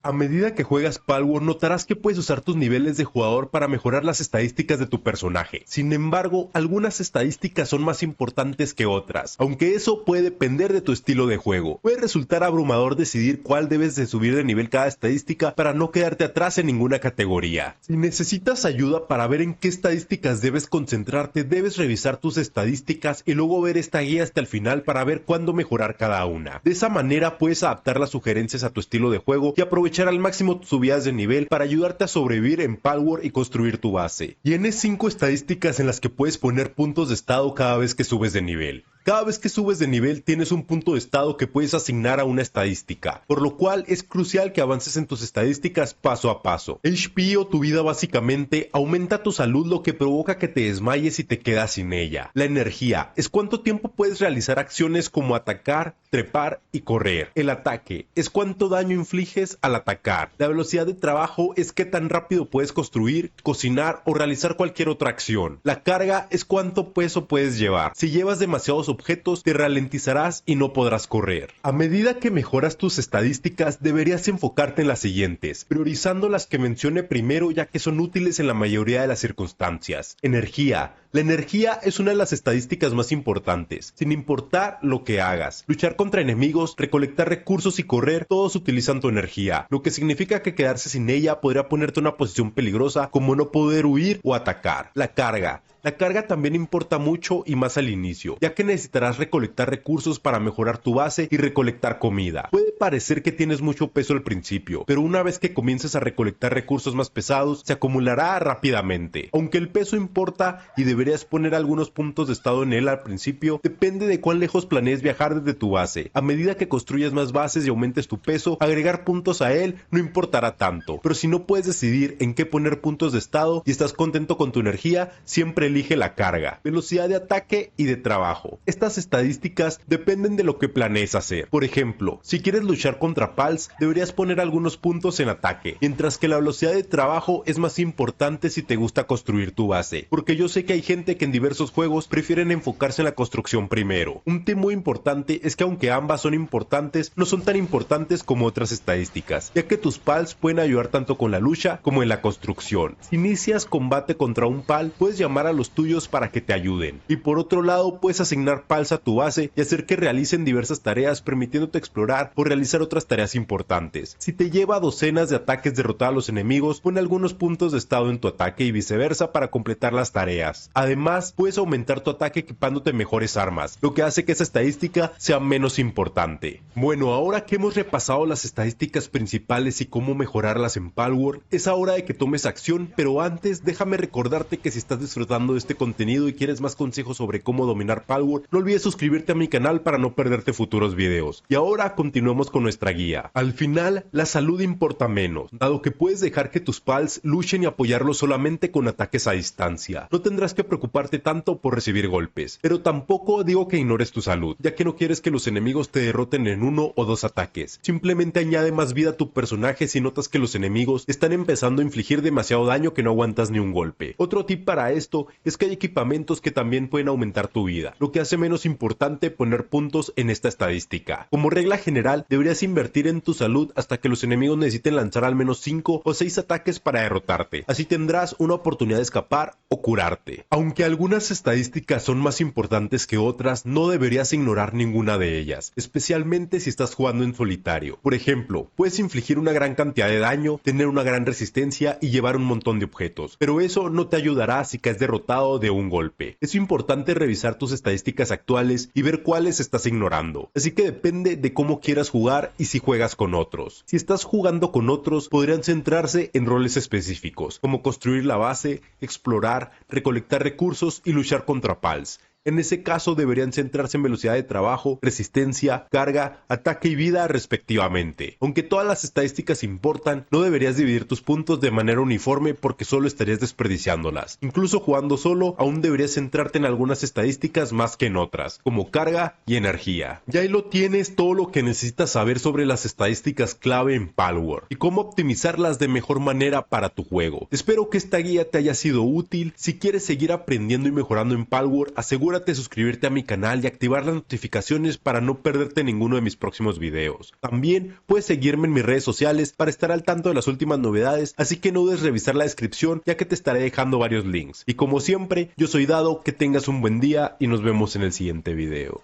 A medida que juegas Palworld notarás que puedes usar tus niveles de jugador para mejorar las estadísticas de tu personaje. Sin embargo, algunas estadísticas son más importantes que otras, aunque eso puede depender de tu estilo de juego. Puede resultar abrumador decidir cuál debes de subir de nivel cada estadística para no quedarte atrás en ninguna categoría. Si necesitas ayuda para ver en qué estadísticas debes concentrarte, debes revisar tus estadísticas y luego ver esta guía hasta el final para ver cuándo mejorar cada una. De esa manera puedes adaptar las sugerencias a tu estilo de juego y aprovechar al máximo tus subidas de nivel para ayudarte a sobrevivir en Palworld y construir tu base. Tienes 5 estadísticas en las que puedes poner puntos de estado cada vez que subes de nivel. Cada vez que subes de nivel tienes un punto de estado que puedes asignar a una estadística, por lo cual es crucial que avances en tus estadísticas paso a paso. HP o tu vida básicamente aumenta tu salud, lo que provoca que te desmayes y te quedas sin ella. La energía es cuánto tiempo puedes realizar acciones como atacar, trepar y correr. El ataque es cuánto daño infliges al atacar. La velocidad de trabajo es qué tan rápido puedes construir, cocinar o realizar cualquier otra acción. La carga es cuánto peso puedes llevar. Si llevas demasiados objetos, te ralentizarás y no podrás correr. A medida que mejoras tus estadísticas, deberías enfocarte en las siguientes, priorizando las que mencioné primero, ya que son útiles en la mayoría de las circunstancias. Energía. La energía es una de las estadísticas más importantes, sin importar lo que hagas. Luchar contra enemigos, recolectar recursos y correr, todos utilizan tu energía, lo que significa que quedarse sin ella podría ponerte en una posición peligrosa, como no poder huir o atacar. La carga. La carga también importa mucho y más al inicio, ya que necesitarás recolectar recursos para mejorar tu base y recolectar comida. Puede parecer que tienes mucho peso al principio, pero una vez que comiences a recolectar recursos más pesados, se acumulará rápidamente. Aunque el peso importa y deberías poner algunos puntos de estado en él al principio, depende de cuán lejos planees viajar desde tu base. A medida que construyas más bases y aumentes tu peso, agregar puntos a él no importará tanto. Pero si no puedes decidir en qué poner puntos de estado y estás contento con tu energía, siempre elige la carga, velocidad de ataque y de trabajo. Estas estadísticas dependen de lo que planees hacer. Por ejemplo, si quieres luchar contra Pals, deberías poner algunos puntos en ataque, mientras que la velocidad de trabajo es más importante si te gusta construir tu base, porque yo sé que hay gente que en diversos juegos prefieren enfocarse en la construcción primero. Un tip muy importante es que aunque ambas son importantes, no son tan importantes como otras estadísticas, ya que tus Pals pueden ayudar tanto con la lucha como en la construcción. Si inicias combate contra un Pal, puedes llamar a los tuyos para que te ayuden, y por otro lado puedes asignar Pals a tu base y hacer que realicen diversas tareas, permitiéndote explorar o realizar otras tareas importantes. Si te lleva docenas de ataques derrotar a los enemigos, pon algunos puntos de estado en tu ataque y viceversa para completar las tareas. Además, puedes aumentar tu ataque equipándote mejores armas, lo que hace que esa estadística sea menos importante. Bueno, ahora que hemos repasado las estadísticas principales y cómo mejorarlas en Palworld, es hora de que tomes acción, pero antes déjame recordarte que si estás disfrutando de este contenido y quieres más consejos sobre cómo dominar Palworld, no olvides suscribirte a mi canal para no perderte futuros videos. Y ahora continuemos con nuestra guía. Al final, la salud importa menos, dado que puedes dejar que tus Pals luchen y apoyarlos solamente con ataques a distancia. No tendrás que preocuparte tanto por recibir golpes, pero tampoco digo que ignores tu salud, ya que no quieres que los enemigos te derroten en 1 o 2 ataques. Simplemente añade más vida a tu personaje si notas que los enemigos están empezando a infligir demasiado daño que no aguantas ni un golpe. Otro tip para esto es que hay equipamientos que también pueden aumentar tu vida, lo que hace menos importante poner puntos en esta estadística. Como regla general, deberías invertir en tu salud hasta que los enemigos necesiten lanzar al menos 5 o 6 ataques para derrotarte. Así tendrás una oportunidad de escapar o curarte. Aunque algunas estadísticas son más importantes que otras, no deberías ignorar ninguna de ellas, especialmente si estás jugando en solitario. Por ejemplo, puedes infligir una gran cantidad de daño, tener una gran resistencia y llevar un montón de objetos, pero eso no te ayudará si caes derrotado de un golpe. Es importante revisar tus estadísticas actuales y ver cuáles estás ignorando, así que depende de cómo quieras jugar y si juegas con otros. Si estás jugando con otros, podrían centrarse en roles específicos, como construir la base, explorar, recolectar recursos y luchar contra Pals. En ese caso deberían centrarse en velocidad de trabajo, resistencia, carga, ataque y vida respectivamente. Aunque todas las estadísticas importan, no deberías dividir tus puntos de manera uniforme porque solo estarías desperdiciándolas. Incluso jugando solo, aún deberías centrarte en algunas estadísticas más que en otras, como carga y energía. Y ahí lo tienes, todo lo que necesitas saber sobre las estadísticas clave en Palworld y cómo optimizarlas de mejor manera para tu juego. Espero que esta guía te haya sido útil. Si quieres seguir aprendiendo y mejorando en Palworld, asegúrate asegúrate de suscribirte a mi canal y activar las notificaciones para no perderte ninguno de mis próximos videos. También puedes seguirme en mis redes sociales para estar al tanto de las últimas novedades, así que no dudes revisar la descripción ya que te estaré dejando varios links. Y como siempre, yo soy Dado, que tengas un buen día y nos vemos en el siguiente video.